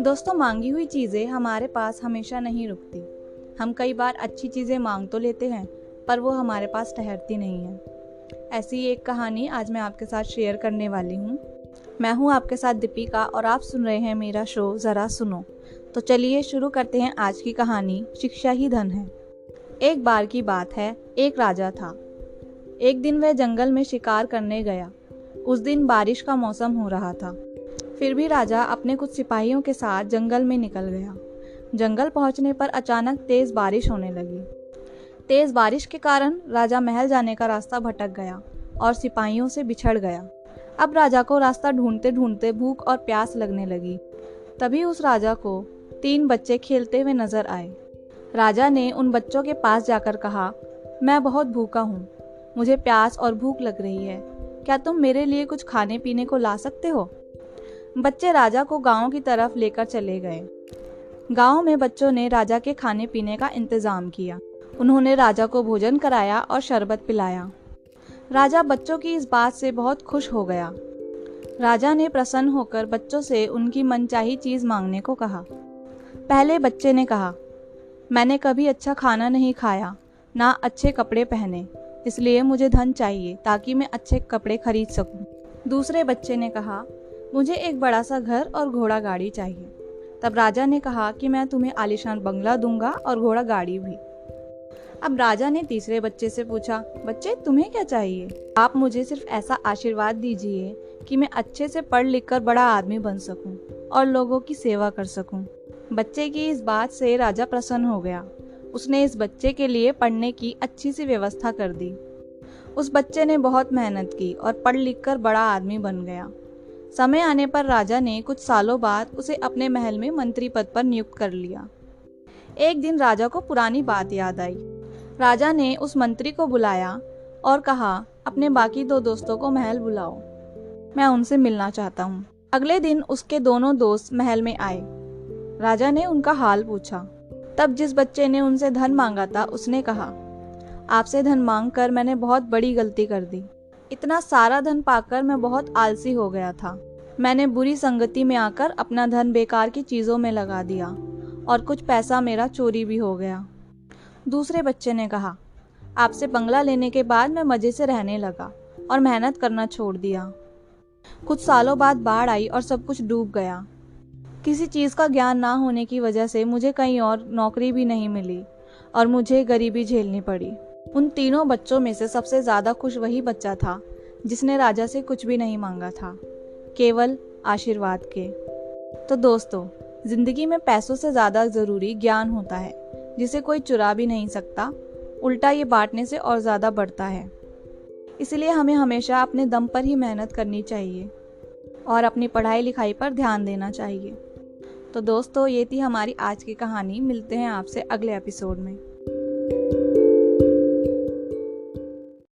दोस्तों, मांगी हुई चीज़ें हमारे पास हमेशा नहीं रुकती। हम कई बार अच्छी चीज़ें मांग तो लेते हैं, पर वो हमारे पास ठहरती नहीं है। ऐसी ही एक कहानी आज मैं आपके साथ शेयर करने वाली हूँ। मैं हूँ आपके साथ दीपिका और आप सुन रहे हैं मेरा शो ज़रा सुनो। तो चलिए शुरू करते हैं आज की कहानी। शिक्षा ही धन है। एक बार की बात है, एक राजा था। एक दिन वह जंगल में शिकार करने गया। उस दिन बारिश का मौसम हो रहा था। फिर भी राजा अपने कुछ सिपाहियों के साथ जंगल में निकल गया। जंगल पहुंचने पर अचानक तेज बारिश होने लगी। तेज बारिश के कारण राजा महल जाने का रास्ता भटक गया और सिपाहियों से बिछड़ गया। अब राजा को रास्ता ढूंढते ढूंढते भूख और प्यास लगने लगी। तभी उस राजा को 3 बच्चे खेलते हुए नजर आए। राजा ने उन बच्चों के पास जाकर कहा, मैं बहुत भूखा हूँ, मुझे प्यास और भूख लग रही है, क्या तुम मेरे लिए कुछ खाने पीने को ला सकते हो? बच्चे राजा को गांव की तरफ लेकर चले गए। गांव में बच्चों ने राजा के खाने पीने का इंतजाम किया। उन्होंने राजा को भोजन कराया और शरबत पिलाया। राजा बच्चों की इस बात से बहुत खुश हो गया। राजा ने प्रसन्न होकर बच्चों से उनकी मनचाही चीज मांगने को कहा। पहले बच्चे ने कहा, मैंने कभी अच्छा खाना नहीं खाया, ना अच्छे कपड़े पहने, इसलिए मुझे धन चाहिए ताकि मैं अच्छे कपड़े खरीद सकूं। दूसरे बच्चे ने कहा, मुझे एक बड़ा सा घर और घोड़ा गाड़ी चाहिए। तब राजा ने कहा कि मैं तुम्हें आलीशान बंगला दूंगा और घोड़ा गाड़ी भी। अब राजा ने तीसरे बच्चे से पूछा, बच्चे तुम्हें क्या चाहिए? आप मुझे सिर्फ ऐसा आशीर्वाद दीजिए कि मैं अच्छे से पढ़ लिख कर बड़ा आदमी बन सकूं और लोगों की सेवा कर सकूं। बच्चे की इस बात से राजा प्रसन्न हो गया। उसने इस बच्चे के लिए पढ़ने की अच्छी सी व्यवस्था कर दी। उस बच्चे ने बहुत मेहनत की और पढ़ लिख कर बड़ा आदमी बन गया। समय आने पर राजा ने कुछ सालों बाद उसे अपने महल में मंत्री पद पर नियुक्त कर लिया। एक दिन राजा को पुरानी बात याद आई। राजा ने उस मंत्री को बुलाया और कहा, अपने बाकी 2 दोस्तों को महल बुलाओ, मैं उनसे मिलना चाहता हूँ। अगले दिन उसके दोनों दोस्त महल में आए। राजा ने उनका हाल पूछा। तब जिस बच्चे ने उनसे धन मांगा था उसने कहा, आपसे धन मांगकर मैंने बहुत बड़ी गलती कर दी। इतना सारा धन पाकर मैं बहुत आलसी हो गया था। मैंने बुरी संगति में आकर अपना धन बेकार की चीजों में लगा दिया और कुछ पैसा मेरा चोरी भी हो गया। दूसरे बच्चे ने कहा, आपसे बंगला लेने के बाद मैं मजे से रहने लगा और मेहनत करना छोड़ दिया। कुछ सालों बाद बाढ़ आई और सब कुछ डूब गया। किसी चीज का ज्ञान ना होने की वजह से मुझे कहीं और नौकरी भी नहीं मिली और मुझे गरीबी झेलनी पड़ी। उन तीनों बच्चों में से सबसे ज्यादा खुश वही बच्चा था जिसने राजा से कुछ भी नहीं मांगा था, केवल आशीर्वाद के। तो दोस्तों, जिंदगी में पैसों से ज्यादा जरूरी ज्ञान होता है, जिसे कोई चुरा भी नहीं सकता। उल्टा ये बांटने से और ज्यादा बढ़ता है। इसलिए हमें हमेशा अपने दम पर ही मेहनत करनी चाहिए और अपनी पढ़ाई लिखाई पर ध्यान देना चाहिए। तो दोस्तों, ये थी हमारी आज की कहानी। मिलते हैं आपसे अगले एपिसोड में।